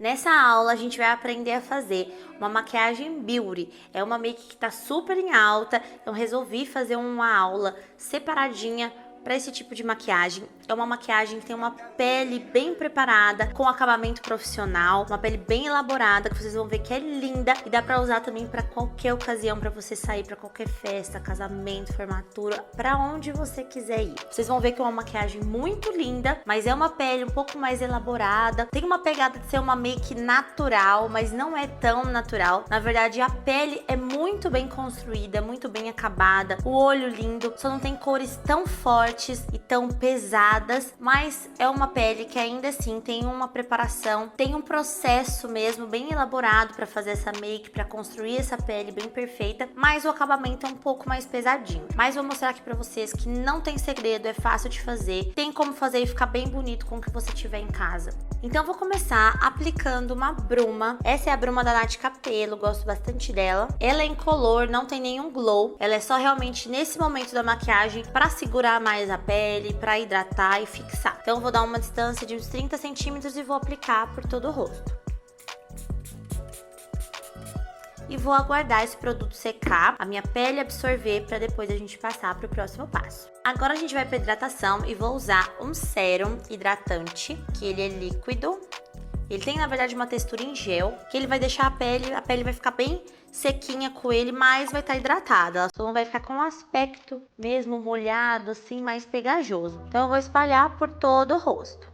Nessa aula a gente vai aprender a fazer uma maquiagem beauty. É uma make que tá super em alta, então resolvi fazer uma aula separadinha para esse tipo de maquiagem. É uma maquiagem que tem uma pele bem preparada, com acabamento profissional, uma pele bem elaborada, que vocês vão ver que é linda e dá para usar também para qualquer ocasião, para você sair para qualquer festa, casamento, formatura, para onde você quiser ir. Vocês vão ver que é uma maquiagem muito linda, mas é uma pele um pouco mais elaborada, tem uma pegada de ser uma make natural, mas não é tão natural. Na verdade, a pele é muito bem construída, muito bem acabada, o olho lindo, só não tem cores tão fortes e tão pesadas, mas é uma pele que ainda assim tem uma preparação, tem um processo mesmo bem elaborado para fazer essa make, para construir essa pele bem perfeita, mas o acabamento é um pouco mais pesadinho. Mas vou mostrar aqui para vocês que não tem segredo, é fácil de fazer, tem como fazer e ficar bem bonito com o que você tiver em casa. Então vou começar aplicando uma bruma. Essa é a bruma da Nath Capello, gosto bastante dela. Ela é incolor, não tem nenhum glow, ela é só realmente nesse momento da maquiagem para segurar mais a pele, para hidratar e fixar. Então eu vou dar uma distância de uns 30 centímetros e vou aplicar por todo o rosto. E vou aguardar esse produto secar, a minha pele absorver, para depois a gente passar para o próximo passo. Agora a gente vai para hidratação e vou usar um sérum hidratante, que ele é líquido. Ele tem, na verdade, uma textura em gel, que ele vai deixar a pele vai ficar bem sequinha com ele, mas vai estar hidratada. Ela só não vai ficar com um aspecto mesmo molhado, assim, mais pegajoso. Então eu vou espalhar por todo o rosto.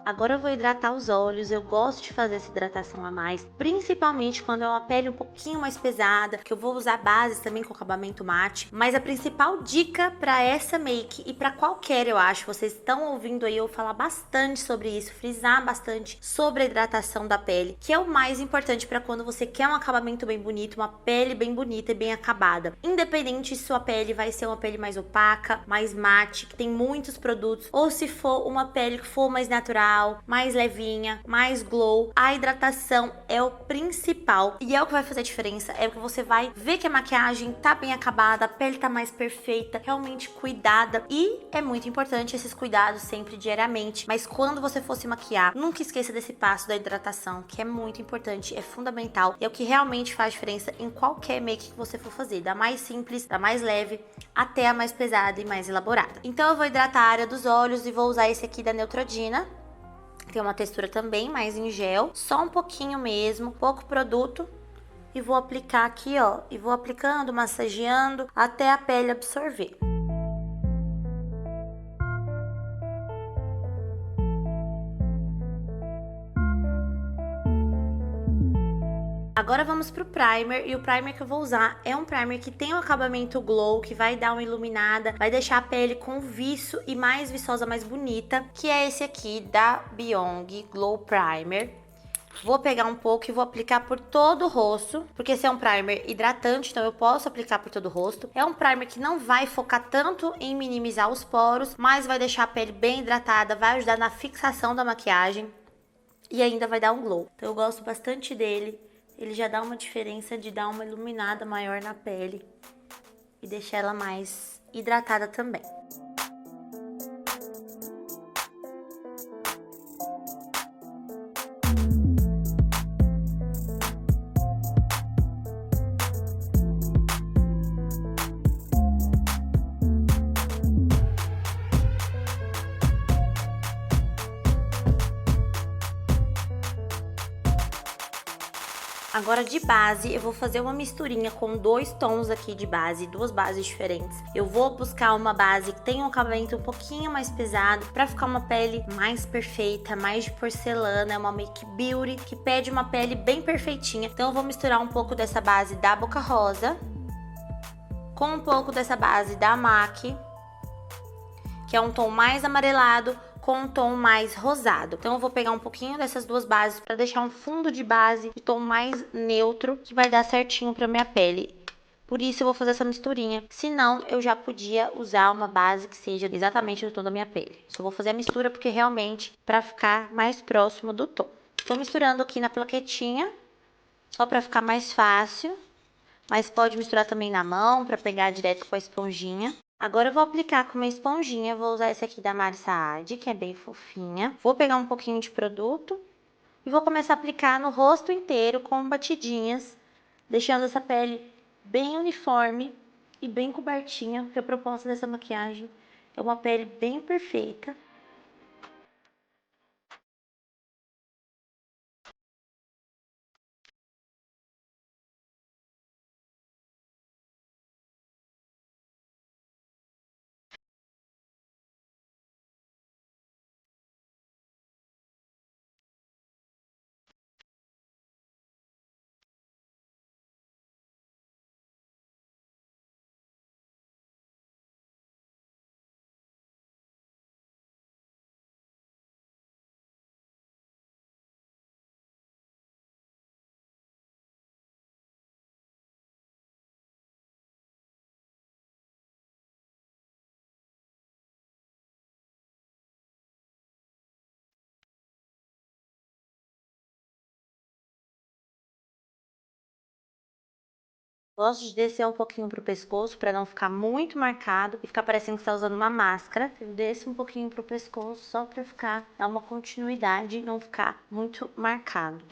Agora eu vou hidratar os olhos, eu gosto de fazer essa hidratação a mais, principalmente quando é uma pele um pouquinho mais pesada, que eu vou usar bases também com acabamento mate, mas a principal dica para essa make e para qualquer, eu acho, vocês estão ouvindo aí eu falar bastante sobre isso, frisar bastante sobre a hidratação da pele, que é o mais importante para quando você quer um acabamento bem bonito, uma pele bem bonita e bem acabada. Independente se sua pele vai ser uma pele mais opaca, mais mate, que tem muitos produtos, ou se for uma pele que for mais natural, mais levinha, mais glow, a hidratação é o principal e é o que vai fazer a diferença, é o que você vai ver que a maquiagem tá bem acabada, a pele tá mais perfeita, realmente cuidada, e é muito importante esses cuidados sempre diariamente, mas quando você for se maquiar, nunca esqueça desse passo da hidratação, que é muito importante, é fundamental, e é o que realmente faz diferença em qualquer make que você for fazer, da mais simples, da mais leve, até a mais pesada e mais elaborada. Então eu vou hidratar a área dos olhos e vou usar esse aqui da Neutrogena. Tem uma textura também mais em gel, só um pouquinho mesmo, pouco produto. E vou aplicar aqui, ó, e vou aplicando, massageando até a pele absorver. Agora vamos pro primer, e o primer que eu vou usar é um primer que tem um acabamento glow, que vai dar uma iluminada, vai deixar a pele com viço e mais viçosa, mais bonita, que é esse aqui da Byung Glow Primer. Vou pegar um pouco e vou aplicar por todo o rosto, porque esse é um primer hidratante, então eu posso aplicar por todo o rosto. É um primer que não vai focar tanto em minimizar os poros, mas vai deixar a pele bem hidratada, vai ajudar na fixação da maquiagem e ainda vai dar um glow. Então eu gosto bastante dele. Ele já dá uma diferença de dar uma iluminada maior na pele e deixar ela mais hidratada também. Agora de base, eu vou fazer uma misturinha com dois tons aqui de base, duas bases diferentes. Eu vou buscar uma base que tenha um acabamento um pouquinho mais pesado, pra ficar uma pele mais perfeita, mais de porcelana, é uma make beauty, que pede uma pele bem perfeitinha. Então eu vou misturar um pouco dessa base da Boca Rosa, com um pouco dessa base da MAC, que é um tom mais amarelado, com um tom mais rosado. Então eu vou pegar um pouquinho dessas duas bases para deixar um fundo de base de tom mais neutro, que vai dar certinho para minha pele. Por isso eu vou fazer essa misturinha. Se não, eu já podia usar uma base que seja exatamente do tom da minha pele. Só vou fazer a mistura porque realmente para ficar mais próximo do tom. Tô misturando aqui na plaquetinha, só para ficar mais fácil. Mas pode misturar também na mão para pegar direto com a esponjinha. Agora eu vou aplicar com uma esponjinha, vou usar esse aqui da Marsaad, que é bem fofinha. Vou pegar um pouquinho de produto e vou começar a aplicar no rosto inteiro com batidinhas, deixando essa pele bem uniforme e bem cobertinha, porque a proposta dessa maquiagem é uma pele bem perfeita. Gosto de descer um pouquinho pro pescoço para não ficar muito marcado e ficar parecendo que está usando uma máscara. Eu desço um pouquinho pro pescoço só para ficar, dar uma continuidade e não ficar muito marcado.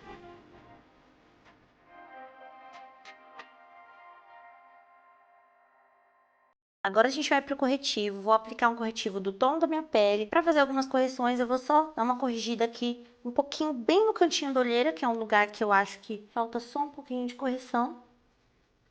Agora a gente vai pro corretivo. Vou aplicar um corretivo do tom da minha pele. Para fazer algumas correções, eu vou só dar uma corrigida aqui um pouquinho bem no cantinho da olheira, que é um lugar que eu acho que falta só um pouquinho de correção.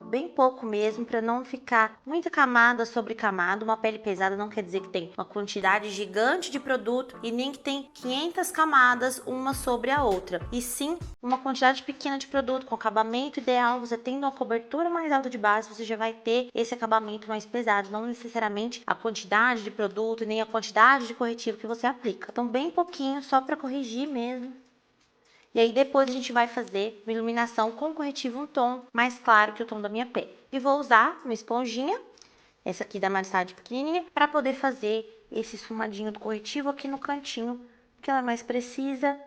Bem pouco mesmo, para não ficar muita camada sobre camada. Uma pele pesada não quer dizer que tem uma quantidade gigante de produto e nem que tem 500 camadas uma sobre a outra. E sim, uma quantidade pequena de produto com acabamento ideal. Você tendo uma cobertura mais alta de base, você já vai ter esse acabamento mais pesado. Não necessariamente a quantidade de produto nem a quantidade de corretivo que você aplica. Então bem pouquinho, só para corrigir mesmo. E aí depois a gente vai fazer uma iluminação com corretivo um tom mais claro que o tom da minha pele. E vou usar uma esponjinha, essa aqui da Massage pequenininha, para poder fazer esse esfumadinho do corretivo aqui no cantinho, que ela é mais precisa.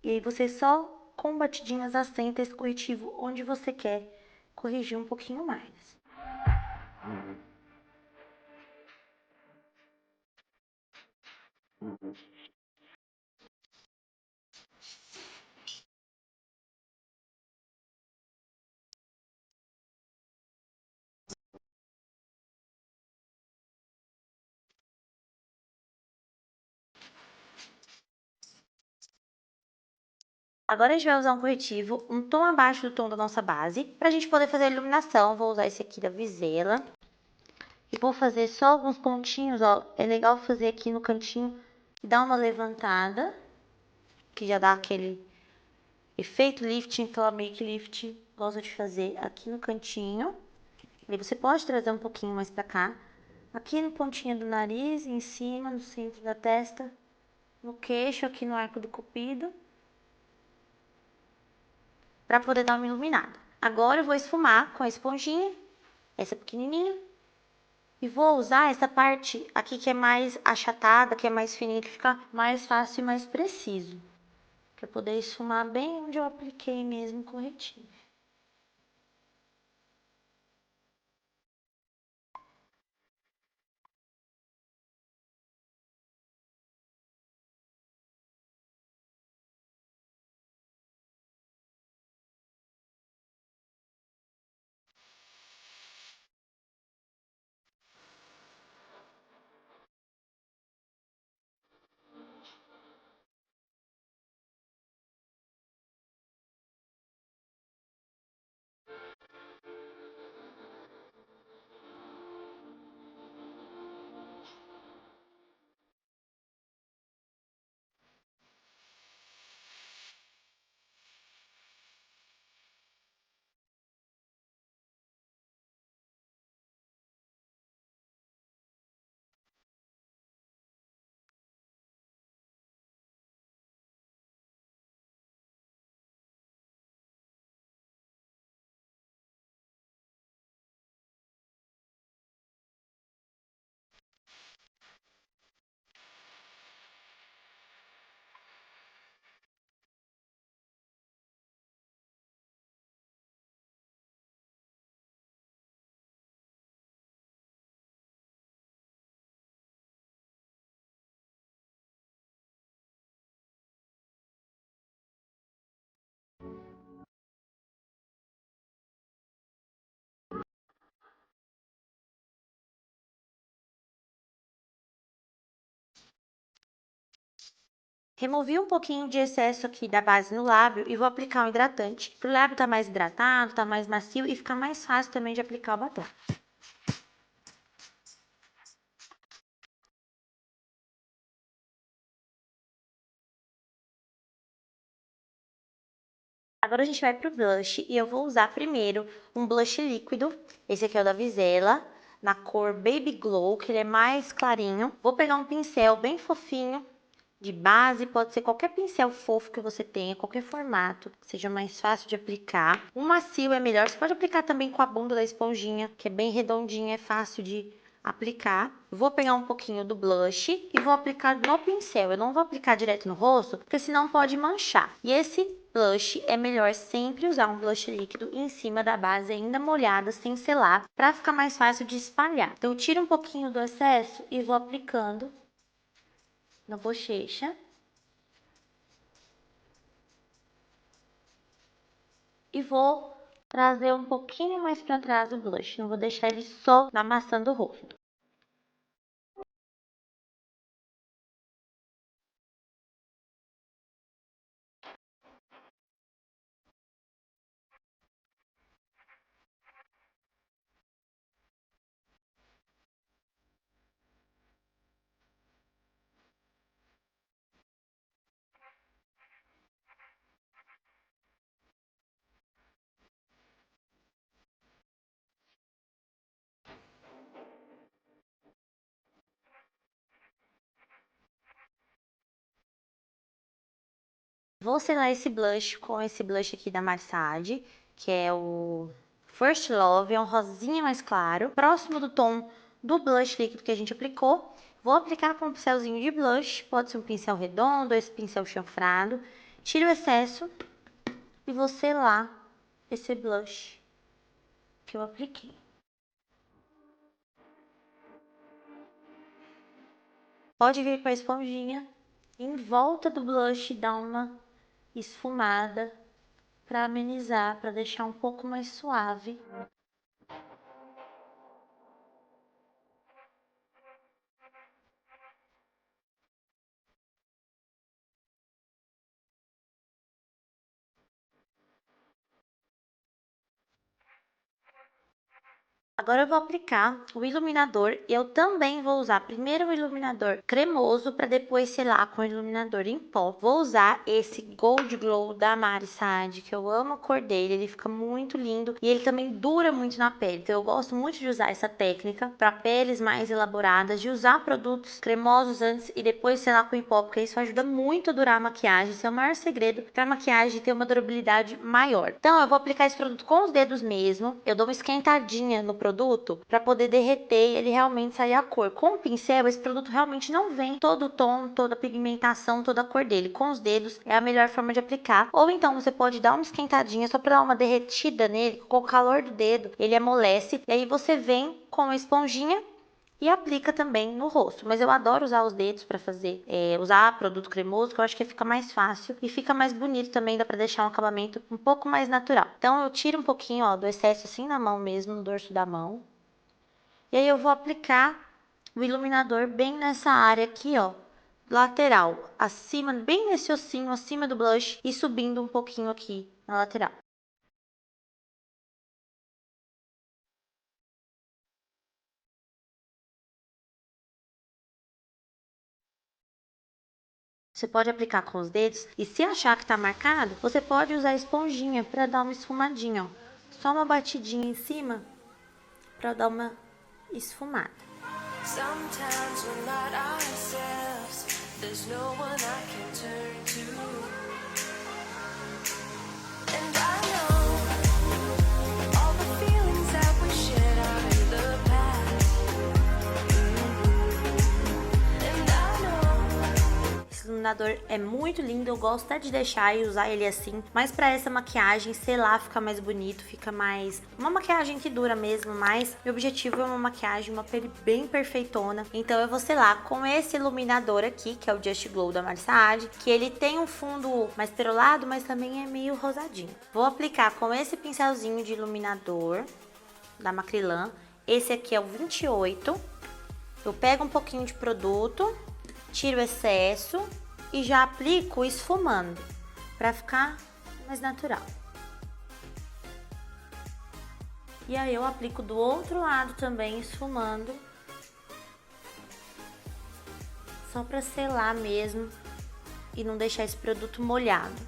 E aí você só com batidinhas assenta esse corretivo onde você quer corrigir um pouquinho mais. Agora a gente vai usar um corretivo um tom abaixo do tom da nossa base, para a gente poder fazer a iluminação. Vou usar esse aqui da Visela. E vou fazer só alguns pontinhos, ó. É legal fazer aqui no cantinho, dar uma levantada, que já dá aquele efeito lifting, aquela make lift. Gosto de fazer aqui no cantinho. E você pode trazer um pouquinho mais pra cá. Aqui no pontinho do nariz, em cima, no centro da testa, no queixo, aqui no arco do cupido. Pra poder dar uma iluminada. Agora eu vou esfumar com a esponjinha, essa pequenininha. E vou usar essa parte aqui que é mais achatada, que é mais fininha, que fica mais fácil e mais preciso. Para poder esfumar bem onde eu apliquei mesmo o corretivo. Removi um pouquinho de excesso aqui da base no lábio e vou aplicar um hidratante. Para o lábio tá mais hidratado, tá mais macio e fica mais fácil também de aplicar o batom. Agora a gente vai pro blush e eu vou usar primeiro um blush líquido. Esse aqui é o da Visela, na cor Baby Glow, que ele é mais clarinho. Vou pegar um pincel bem fofinho de base, pode ser qualquer pincel fofo que você tenha, qualquer formato, que seja mais fácil de aplicar. O macio é melhor, você pode aplicar também com a bunda da esponjinha, que é bem redondinha, é fácil de aplicar. Vou pegar um pouquinho do blush e vou aplicar no pincel. Eu não vou aplicar direto no rosto, porque senão pode manchar. E esse blush é melhor sempre usar um blush líquido em cima da base ainda molhada, sem selar, para ficar mais fácil de espalhar. Então, eu tiro um pouquinho do excesso e vou aplicando na bochecha. E vou trazer um pouquinho mais para trás o blush. Não vou deixar ele só na maçã do rosto. Vou selar esse blush com esse blush aqui da Marsage, que é o First Love, é um rosinha mais claro, próximo do tom do blush líquido que a gente aplicou. Vou aplicar com um pincelzinho de blush, pode ser um pincel redondo, esse pincel chanfrado. Tiro o excesso e vou selar esse blush que eu apliquei. Pode vir com a esponjinha em volta do blush, dar uma esfumada para amenizar, para deixar um pouco mais suave. Agora eu vou aplicar o iluminador e eu também vou usar primeiro o iluminador cremoso para depois selar com o iluminador em pó. Vou usar esse Gold Glow da Mari Saad, que eu amo a cor dele, ele fica muito lindo e ele também dura muito na pele. Então eu gosto muito de usar essa técnica para peles mais elaboradas, de usar produtos cremosos antes e depois selar com em pó, porque isso ajuda muito a durar a maquiagem. Esse é o maior segredo para a maquiagem ter uma durabilidade maior. Então eu vou aplicar esse produto com os dedos mesmo, eu dou uma esquentadinha no produto para poder derreter e ele realmente sair a cor. Com o pincel, esse produto realmente não vem todo o tom, toda a pigmentação, toda a cor dele. Com os dedos é a melhor forma de aplicar. Ou então você pode dar uma esquentadinha só para dar uma derretida nele, com o calor do dedo, ele amolece. E aí você vem com a esponjinha e aplica também no rosto. Mas eu adoro usar os dedos para fazer, usar produto cremoso, que eu acho que fica mais fácil e fica mais bonito também, dá para deixar um acabamento um pouco mais natural. Então eu tiro um pouquinho, ó, do excesso assim na mão mesmo, no dorso da mão. E aí eu vou aplicar o iluminador bem nessa área aqui, ó, lateral, acima, bem nesse ossinho, acima do blush e subindo um pouquinho aqui na lateral. Você pode aplicar com os dedos e se achar que tá marcado, você pode usar a esponjinha para dar uma esfumadinha, ó. Só uma batidinha em cima para dar uma esfumada. Sometimes we're not ourselves. There's no one I can turn to. And I know all the feelings that we shared are in the past. And I know. Esse iluminador é muito lindo, eu gosto até de deixar e usar ele assim, mas pra essa maquiagem, selar, fica mais bonito, fica mais... uma maquiagem que dura mesmo, mas meu objetivo é uma maquiagem, uma pele bem perfeitona, então eu vou selar com esse iluminador aqui, que é o Just Glow da Mari Saad, que ele tem um fundo mais perolado, mas também é meio rosadinho. Vou aplicar com esse pincelzinho de iluminador da Macrylan, esse aqui é o 28, eu pego um pouquinho de produto, tiro o excesso e já aplico esfumando, pra ficar mais natural. E aí eu aplico do outro lado também, esfumando. Só pra selar mesmo e não deixar esse produto molhado.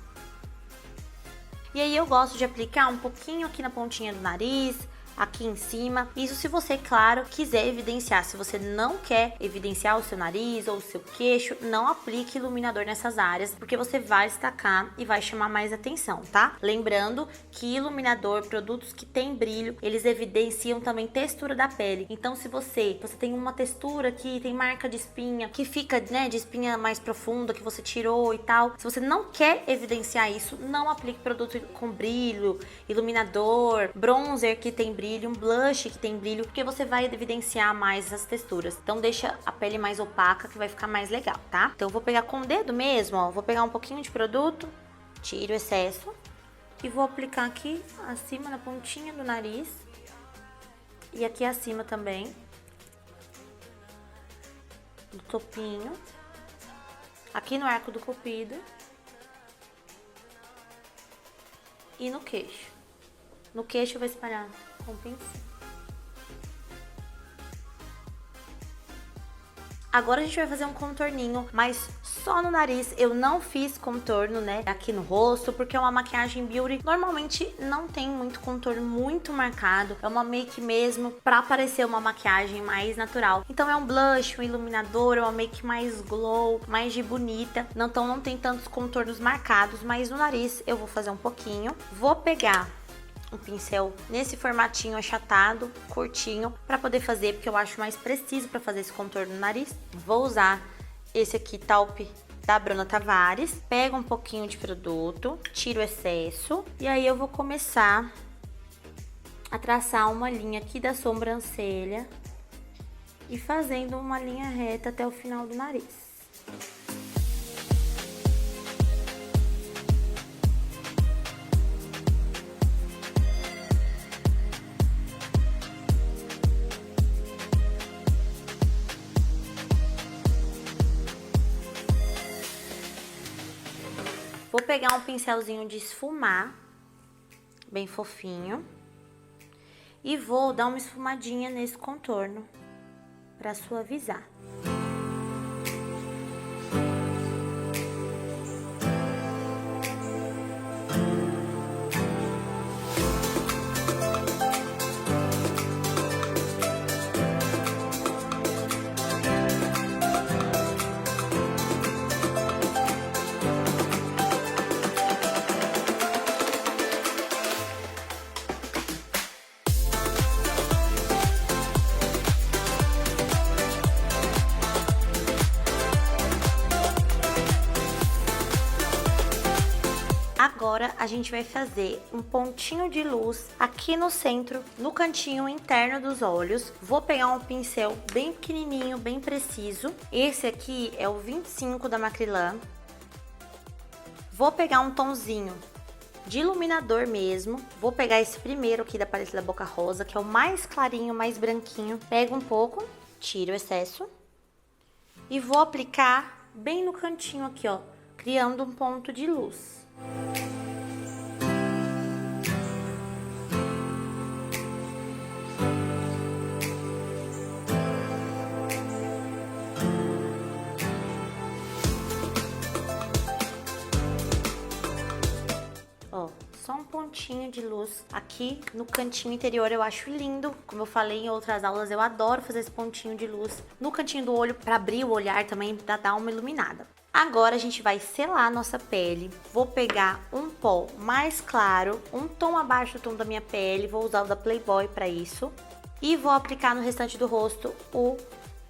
E aí eu gosto de aplicar um pouquinho aqui na pontinha do nariz, aqui em cima. Isso se você, claro, quiser evidenciar. Se você não quer evidenciar o seu nariz ou o seu queixo, não aplique iluminador nessas áreas, porque você vai destacar e vai chamar mais atenção, tá? Lembrando que iluminador, produtos que têm brilho, eles evidenciam também textura da pele. Então, se você tem uma textura que tem marca de espinha, que fica, né, de espinha mais profunda, que você tirou e tal, se você não quer evidenciar isso, não aplique produto com brilho, iluminador, bronzer que tem brilho, um blush que tem brilho, porque você vai evidenciar mais essas texturas. Então deixa a pele mais opaca, que vai ficar mais legal, tá? Então eu vou pegar com o dedo mesmo, ó, vou pegar um pouquinho de produto, tiro o excesso e vou aplicar aqui acima na pontinha do nariz e aqui acima também, do topinho, aqui no arco do cupido e no queixo. No queixo eu vou espalhar com o pincel. Agora a gente vai fazer um contorninho, mas só no nariz. Eu não fiz contorno, né, aqui no rosto, porque é uma maquiagem beauty. Normalmente não tem muito contorno muito marcado. É uma make mesmo pra parecer uma maquiagem mais natural. Então é um blush, um iluminador, é uma make mais glow, mais de bonita. Então não tem tantos contornos marcados, mas no nariz eu vou fazer um pouquinho. Vou pegar um pincel nesse formatinho achatado, curtinho, para poder fazer, porque eu acho mais preciso para fazer esse contorno no nariz. Vou usar esse aqui, Taupe, da Bruna Tavares. Pego um pouquinho de produto, tiro o excesso e aí eu vou começar a traçar uma linha aqui da sobrancelha e fazendo uma linha reta até o final do nariz. Vou pegar um pincelzinho de esfumar, bem fofinho, e vou dar uma esfumadinha nesse contorno para suavizar. Agora a gente vai fazer um pontinho de luz aqui no centro, no cantinho interno dos olhos. Vou pegar um pincel bem pequenininho, bem preciso. Esse aqui é o 25 da Macrylan. Vou pegar um tonzinho de iluminador mesmo. Vou pegar esse primeiro aqui da paleta da Boca Rosa, que é o mais clarinho, mais branquinho. Pego um pouco, tiro o excesso e vou aplicar bem no cantinho aqui, ó, criando um ponto de luz. Ó, só um pontinho de luz aqui no cantinho interior, eu acho lindo. Como eu falei em outras aulas, eu adoro fazer esse pontinho de luz no cantinho do olho para abrir o olhar também, para dar uma iluminada. Agora a gente vai selar a nossa pele. Vou pegar um pó mais claro, um tom abaixo do tom da minha pele, vou usar o da Playboy para isso. E vou aplicar no restante do rosto o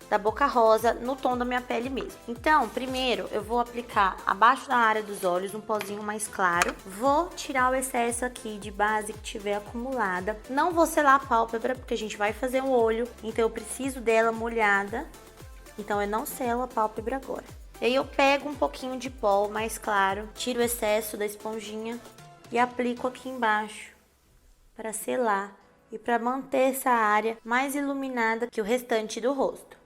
da Boca Rosa, no tom da minha pele mesmo. Então, primeiro eu vou aplicar abaixo da área dos olhos um pozinho mais claro. Vou tirar o excesso aqui de base que tiver acumulada. Não vou selar a pálpebra, porque a gente vai fazer um olho, então eu preciso dela molhada. Então eu não selo a pálpebra agora. E aí eu pego um pouquinho de pó mais claro, tiro o excesso da esponjinha e aplico aqui embaixo para selar e para manter essa área mais iluminada que o restante do rosto.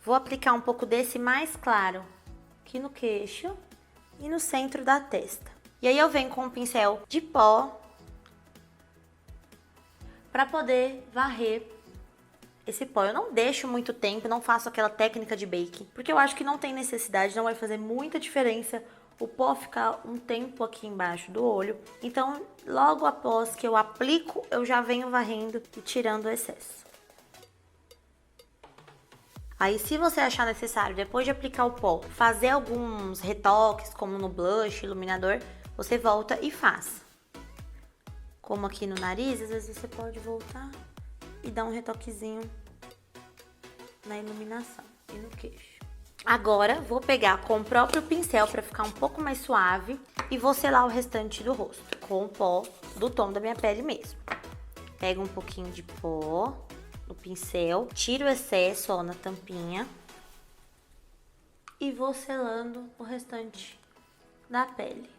Vou aplicar um pouco desse mais claro aqui no queixo e no centro da testa. E aí eu venho com um pincel de pó para poder varrer esse pó. Eu não deixo muito tempo, não faço aquela técnica de baking, porque eu acho que não tem necessidade, não vai fazer muita diferença o pó ficar um tempo aqui embaixo do olho. Então, logo após que eu aplico, eu já venho varrendo e tirando o excesso. Aí, se você achar necessário, depois de aplicar o pó, fazer alguns retoques, como no blush, iluminador, você volta e faz. Como aqui no nariz, às vezes você pode voltar e dar um retoquezinho na iluminação e no queixo. Agora, vou pegar com o próprio pincel para ficar um pouco mais suave e vou selar o restante do rosto com o pó do tom da minha pele mesmo. Pego um pouquinho de pó no pincel, tiro o excesso, ó, na tampinha e vou selando o restante da pele.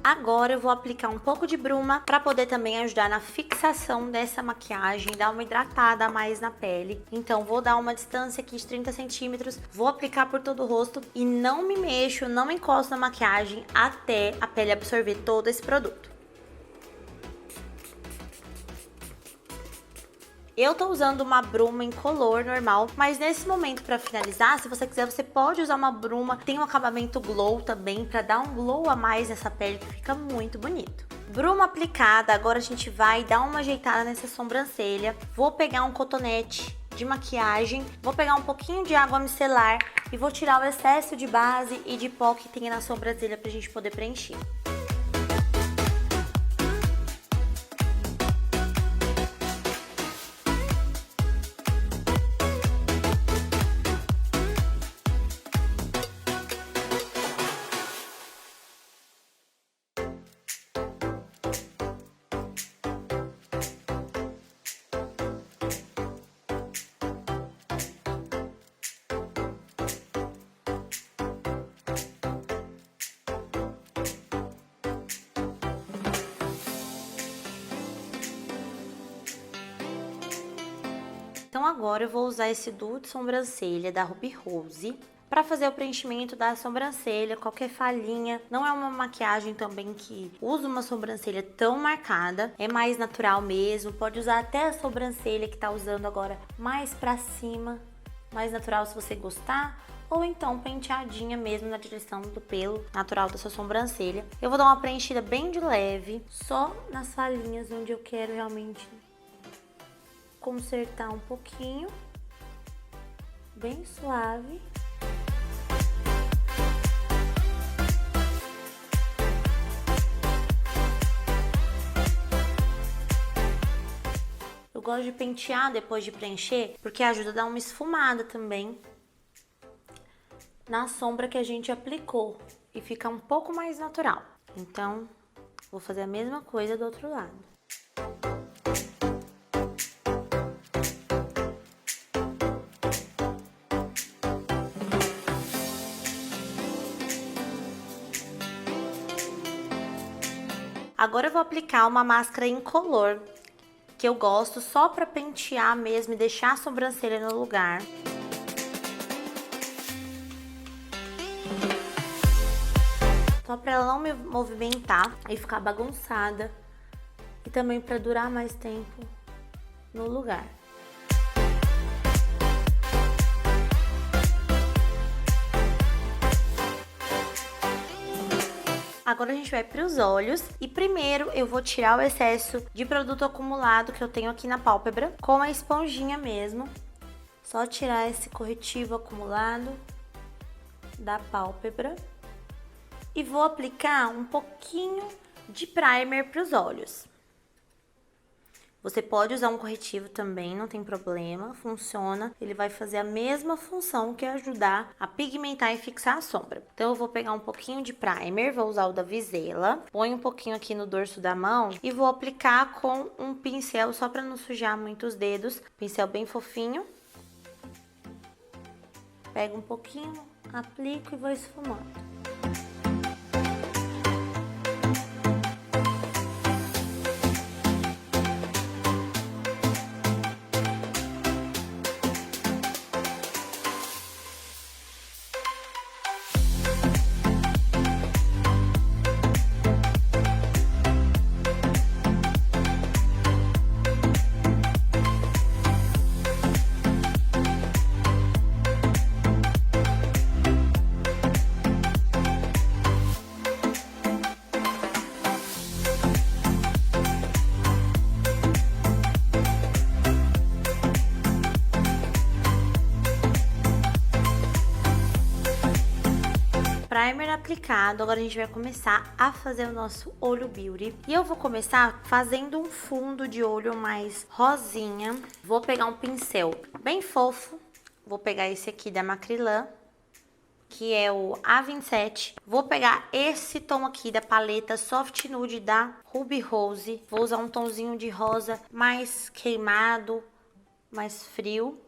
Agora eu vou aplicar um pouco de bruma para poder também ajudar na fixação dessa maquiagem, dar uma hidratada a mais na pele. Então vou dar uma distância aqui de 30 centímetros, vou aplicar por todo o rosto e não me mexo, não me encosto na maquiagem até a pele absorver todo esse produto. Eu tô usando uma bruma incolor normal, mas nesse momento pra finalizar, se você quiser, você pode usar uma bruma, tem um acabamento glow também, pra dar um glow a mais nessa pele que fica muito bonito. Bruma aplicada, agora a gente vai dar uma ajeitada nessa sobrancelha. Vou pegar um cotonete de maquiagem, vou pegar um pouquinho de água micelar e vou tirar o excesso de base e de pó que tem na sobrancelha pra gente poder preencher. Então agora eu vou usar esse duo de sobrancelha da Ruby Rose para fazer o preenchimento da sobrancelha, qualquer falhinha. Não é uma maquiagem também que usa uma sobrancelha tão marcada, é mais natural mesmo. Pode usar até a sobrancelha que tá usando agora mais pra cima, mais natural se você gostar. Ou então penteadinha mesmo na direção do pelo natural da sua sobrancelha. Eu vou dar uma preenchida bem de leve, só nas falhinhas onde eu quero realmente consertar um pouquinho, bem suave. Eu gosto de pentear depois de preencher, porque ajuda a dar uma esfumada também na sombra que a gente aplicou e fica um pouco mais natural. Então, vou fazer a mesma coisa do outro lado. Agora eu vou aplicar uma máscara incolor, que eu gosto só pra pentear mesmo e deixar a sobrancelha no lugar. Só pra ela não me movimentar e ficar bagunçada. E também pra durar mais tempo no lugar. Agora a gente vai para os olhos e primeiro eu vou tirar o excesso de produto acumulado que eu tenho aqui na pálpebra com a esponjinha mesmo. Só tirar esse corretivo acumulado da pálpebra e vou aplicar um pouquinho de primer para os olhos. Você pode usar um corretivo também, não tem problema, funciona. Ele vai fazer a mesma função que é ajudar a pigmentar e fixar a sombra. Então eu vou pegar um pouquinho de primer, vou usar o da Visela, põe um pouquinho aqui no dorso da mão e vou aplicar com um pincel só para não sujar muito os dedos, pincel bem fofinho. Pego um pouquinho, aplico e vou esfumando. Primer aplicado, agora a gente vai começar a fazer o nosso olho beauty. E eu vou começar fazendo um fundo de olho mais rosinha. Vou pegar um pincel bem fofo, vou pegar esse aqui da Macrylan, que é o A27. Vou pegar esse tom aqui da paleta Soft Nude da Ruby Rose. Vou usar um tomzinho de rosa mais queimado, mais frio,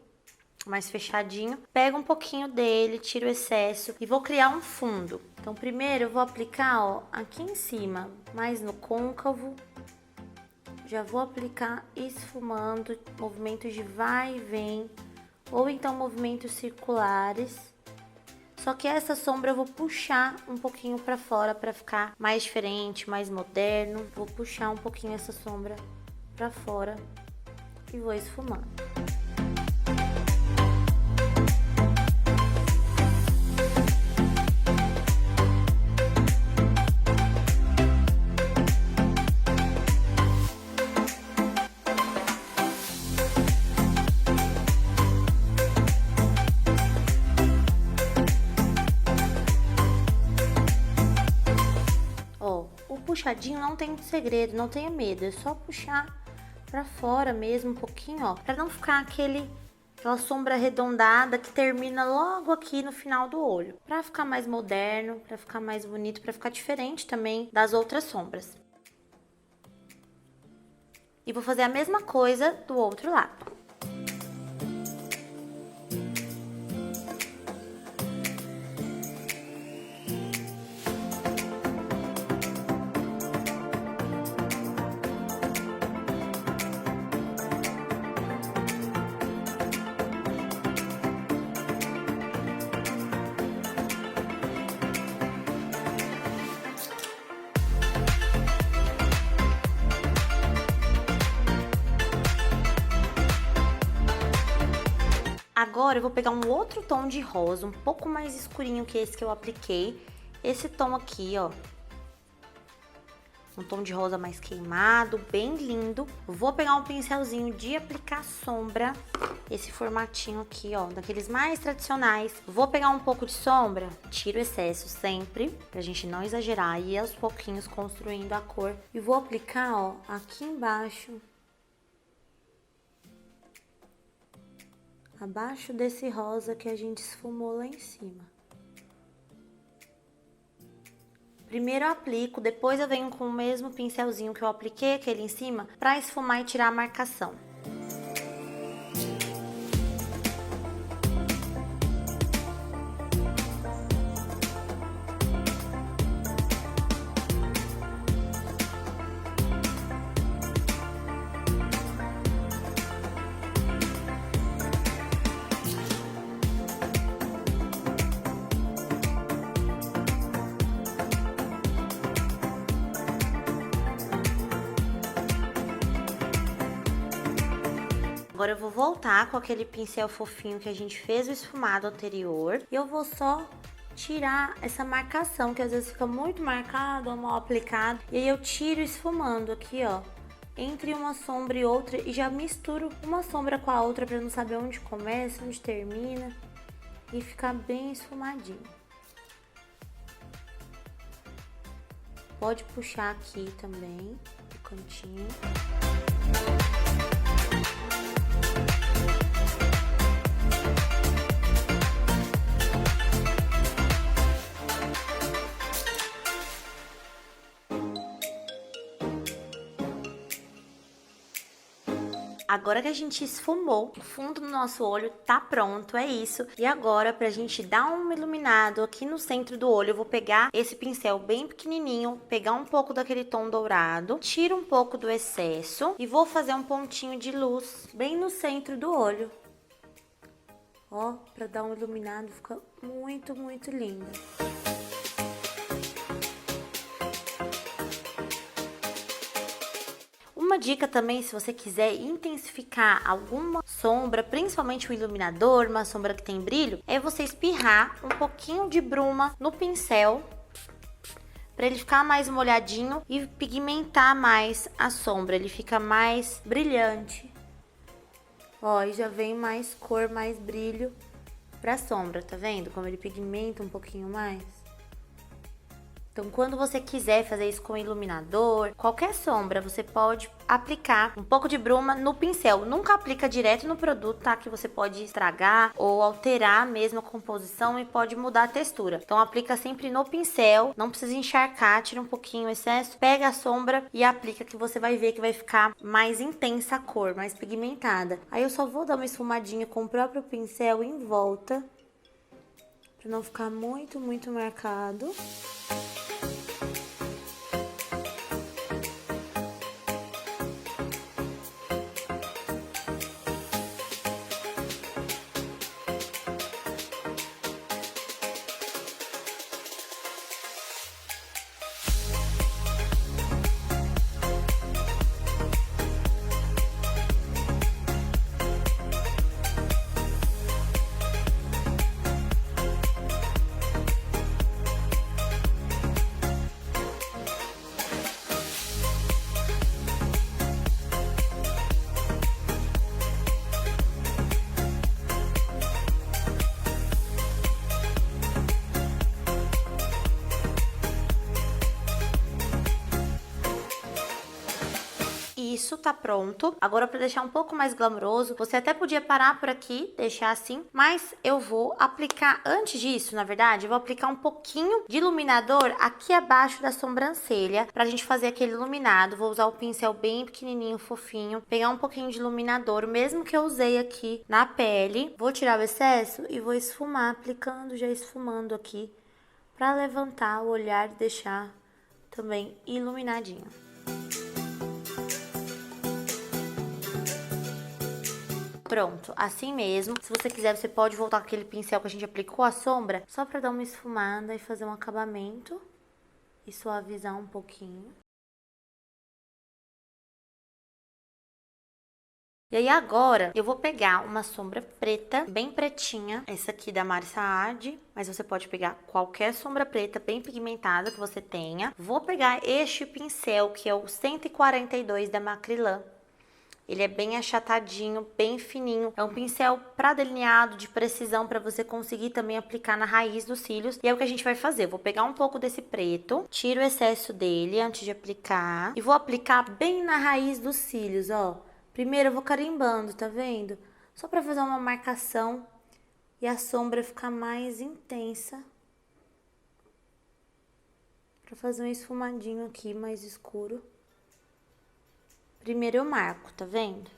mais fechadinho. Pego um pouquinho dele, tiro o excesso e vou criar um fundo. Então primeiro eu vou aplicar, ó, aqui em cima, mais no côncavo. Já vou aplicar esfumando, movimentos de vai e vem, ou então movimentos circulares. Só que essa sombra eu vou puxar um pouquinho pra fora pra ficar mais diferente, mais moderno. Vou puxar um pouquinho essa sombra pra fora e vou esfumando. Puxadinho não tem muito segredo, não tenha medo, é só puxar pra fora mesmo um pouquinho, ó, pra não ficar aquela sombra arredondada que termina logo aqui no final do olho. Pra ficar mais moderno, pra ficar mais bonito, pra ficar diferente também das outras sombras. E vou fazer a mesma coisa do outro lado. Agora eu vou pegar um outro tom de rosa, um pouco mais escurinho que esse que eu apliquei. Esse tom aqui, ó. Um tom de rosa mais queimado, bem lindo. Vou pegar um pincelzinho de aplicar sombra. Esse formatinho aqui, ó, daqueles mais tradicionais. Vou pegar um pouco de sombra, tiro o excesso sempre, pra gente não exagerar. E aos pouquinhos construindo a cor. E vou aplicar, ó, aqui embaixo. Abaixo desse rosa que a gente esfumou lá em cima. Primeiro eu aplico, depois eu venho com o mesmo pincelzinho que eu apliquei aquele em cima, pra esfumar e tirar a marcação. Agora eu vou voltar com aquele pincel fofinho que a gente fez o esfumado anterior. E eu vou só tirar essa marcação, que às vezes fica muito marcado ou mal aplicado. E aí eu tiro esfumando aqui, ó, entre uma sombra e outra. E já misturo uma sombra com a outra pra não saber onde começa, onde termina. E ficar bem esfumadinho. Pode puxar aqui também, o cantinho. Agora que a gente esfumou, o fundo do nosso olho tá pronto, é isso. E agora, pra gente dar um iluminado aqui no centro do olho, eu vou pegar esse pincel bem pequenininho, pegar um pouco daquele tom dourado, tiro um pouco do excesso e vou fazer um pontinho de luz bem no centro do olho. Ó, pra dar um iluminado, fica muito, muito linda. Uma dica também, se você quiser intensificar alguma sombra, principalmente o iluminador, uma sombra que tem brilho, é você espirrar um pouquinho de bruma no pincel, para ele ficar mais molhadinho e pigmentar mais a sombra, ele fica mais brilhante. Ó, e já vem mais cor, mais brilho pra sombra, tá vendo? Como ele pigmenta um pouquinho mais. Então, quando você quiser fazer isso com iluminador, qualquer sombra, você pode aplicar um pouco de bruma no pincel. Nunca aplica direto no produto, tá? Que você pode estragar ou alterar mesmo a composição e pode mudar a textura. Então, aplica sempre no pincel, não precisa encharcar, tira um pouquinho o excesso, pega a sombra e aplica que você vai ver que vai ficar mais intensa a cor, mais pigmentada. Aí eu só vou dar uma esfumadinha com o próprio pincel em volta, pra não ficar muito, muito marcado. Isso tá pronto. Agora, para deixar um pouco mais glamouroso, você até podia parar por aqui, deixar assim, mas eu vou aplicar, antes disso, na verdade, eu vou aplicar um pouquinho de iluminador aqui abaixo da sobrancelha, pra gente fazer aquele iluminado. Vou usar o pincel bem pequenininho, fofinho, pegar um pouquinho de iluminador, mesmo que eu usei aqui na pele. Vou tirar o excesso e vou esfumar, aplicando, já esfumando aqui, pra levantar o olhar e deixar também iluminadinho. Pronto, assim mesmo. Se você quiser, você pode voltar com aquele pincel que a gente aplicou a sombra, só pra dar uma esfumada e fazer um acabamento e suavizar um pouquinho. E aí agora eu vou pegar uma sombra preta, bem pretinha, essa aqui da Mari Saad, mas você pode pegar qualquer sombra preta bem pigmentada que você tenha. Vou pegar este pincel, que é o 142 da Macrylan. Ele é bem achatadinho, bem fininho. É um pincel para delineado, de precisão, para você conseguir também aplicar na raiz dos cílios. E é o que a gente vai fazer. Eu vou pegar um pouco desse preto, tiro o excesso dele antes de aplicar. E vou aplicar bem na raiz dos cílios, ó. Primeiro eu vou carimbando, tá vendo? Só para fazer uma marcação e a sombra ficar mais intensa. Para fazer um esfumadinho aqui mais escuro. Primeiro eu marco, tá vendo?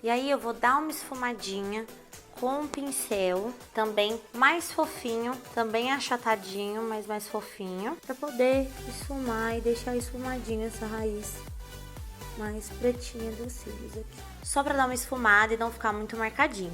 E aí eu vou dar uma esfumadinha com um pincel também mais fofinho, também achatadinho, mas mais fofinho, pra poder esfumar e deixar esfumadinho essa raiz mais pretinha dos cílios aqui. Só pra dar uma esfumada e não ficar muito marcadinho.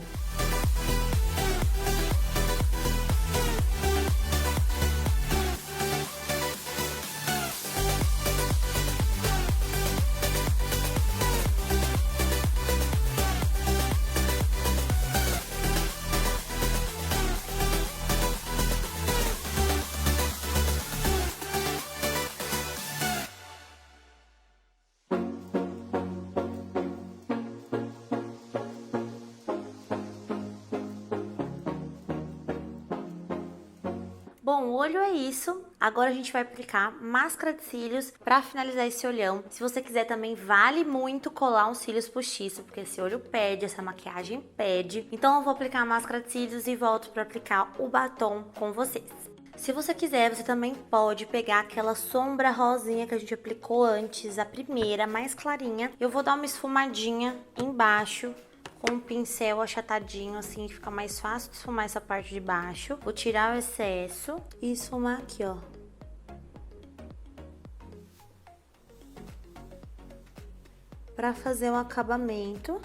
Bom, o olho é isso. Agora a gente vai aplicar máscara de cílios pra finalizar esse olhão. Se você quiser também, vale muito colar uns cílios postiços, porque esse olho pede, essa maquiagem pede. Então eu vou aplicar a máscara de cílios e volto pra aplicar o batom com vocês. Se você quiser, você também pode pegar aquela sombra rosinha que a gente aplicou antes, a primeira, mais clarinha. Eu vou dar uma esfumadinha embaixo com um pincel achatadinho, assim, que fica mais fácil de esfumar essa parte de baixo. Vou tirar o excesso e esfumar aqui, ó. Pra fazer um acabamento.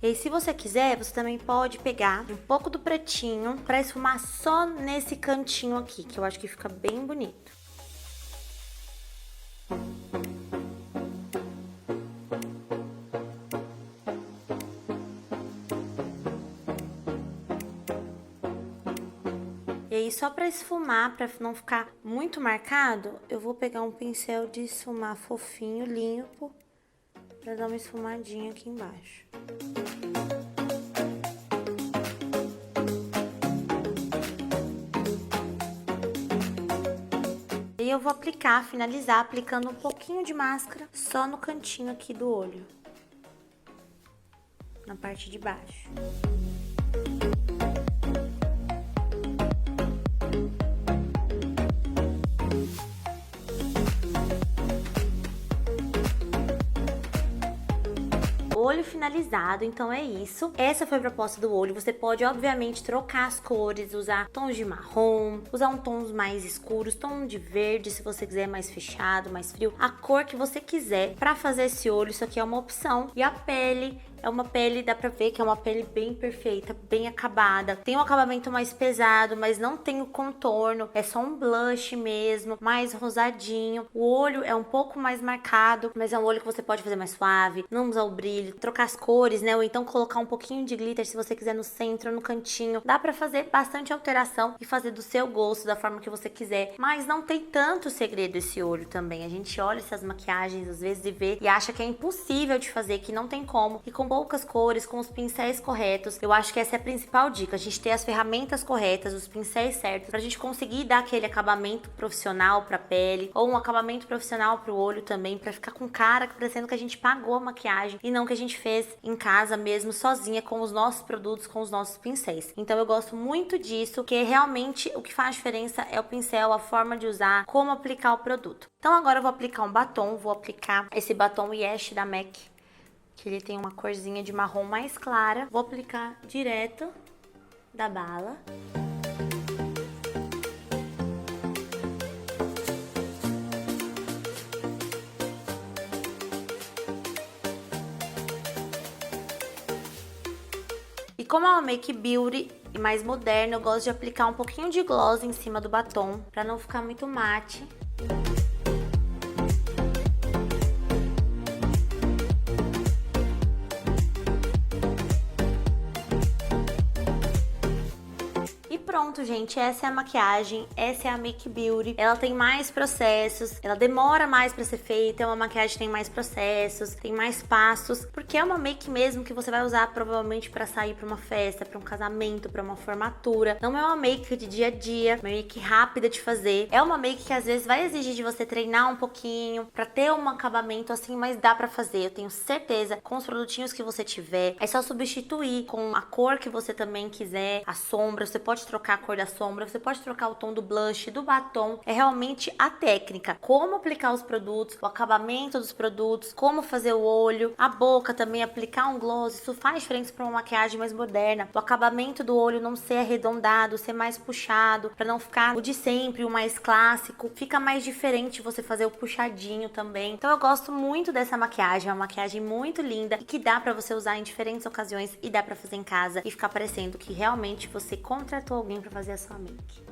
E aí, se você quiser, você também pode pegar um pouco do pretinho pra esfumar só nesse cantinho aqui, que eu acho que fica bem bonito. E aí, só pra esfumar, pra não ficar muito marcado, eu vou pegar um pincel de esfumar fofinho, limpo, pra dar uma esfumadinha aqui embaixo. E eu vou aplicar, finalizar, aplicando um pouquinho de máscara só no cantinho aqui do olho, na parte de baixo. Olho finalizado, então é isso. Essa foi a proposta do olho. Você pode, obviamente, trocar as cores, usar tons de marrom, usar tons mais escuros, tom de verde, se você quiser mais fechado, mais frio. A cor que você quiser pra fazer esse olho, isso aqui é uma opção. E a pele... é uma pele, dá pra ver que é uma pele bem perfeita, bem acabada. Tem um acabamento mais pesado, mas não tem o contorno. É só um blush mesmo, mais rosadinho. O olho é um pouco mais marcado, mas é um olho que você pode fazer mais suave, não usar o brilho, trocar as cores, né? Ou então colocar um pouquinho de glitter se você quiser no centro, no cantinho. Dá pra fazer bastante alteração e fazer do seu gosto, da forma que você quiser. Mas não tem tanto segredo esse olho também. A gente olha essas maquiagens às vezes e vê e acha que é impossível de fazer, que não tem como. E com poucas cores, com os pincéis corretos, eu acho que essa é a principal dica, a gente ter as ferramentas corretas, os pincéis certos, pra gente conseguir dar aquele acabamento profissional pra pele, ou um acabamento profissional pro olho também, pra ficar com cara parecendo que a gente pagou a maquiagem e não que a gente fez em casa mesmo, sozinha, com os nossos produtos, com os nossos pincéis. Então eu gosto muito disso, que realmente o que faz diferença é o pincel, a forma de usar, como aplicar o produto. Então agora eu vou aplicar um batom, vou aplicar esse batom Yesh da MAC, que ele tem uma corzinha de marrom mais clara. Vou aplicar direto da bala. E como é uma Make Beauty e mais moderna, eu gosto de aplicar um pouquinho de gloss em cima do batom, pra não ficar muito mate. Pronto, gente, essa é a maquiagem, essa é a Make Beauty. Ela tem mais processos, ela demora mais pra ser feita, é uma maquiagem que tem mais processos, tem mais passos, porque é uma make mesmo que você vai usar provavelmente pra sair pra uma festa, pra um casamento, pra uma formatura. Não é uma make de dia a dia, uma make rápida de fazer. É uma make que às vezes vai exigir de você treinar um pouquinho pra ter um acabamento assim, mas dá pra fazer, eu tenho certeza, com os produtinhos que você tiver. É só substituir com a cor que você também quiser, a sombra, você pode trocar a cor da sombra, você pode trocar o tom do blush, do batom. É realmente a técnica, como aplicar os produtos, o acabamento dos produtos, como fazer o olho, a boca também, aplicar um gloss, isso faz diferença para uma maquiagem mais moderna. O acabamento do olho não ser arredondado, ser mais puxado, para não ficar o de sempre, o mais clássico. Fica mais diferente você fazer o puxadinho também. Então eu gosto muito dessa maquiagem, é uma maquiagem muito linda e que dá para você usar em diferentes ocasiões e dá para fazer em casa e ficar parecendo que realmente você contratou alguém para fazer a sua make.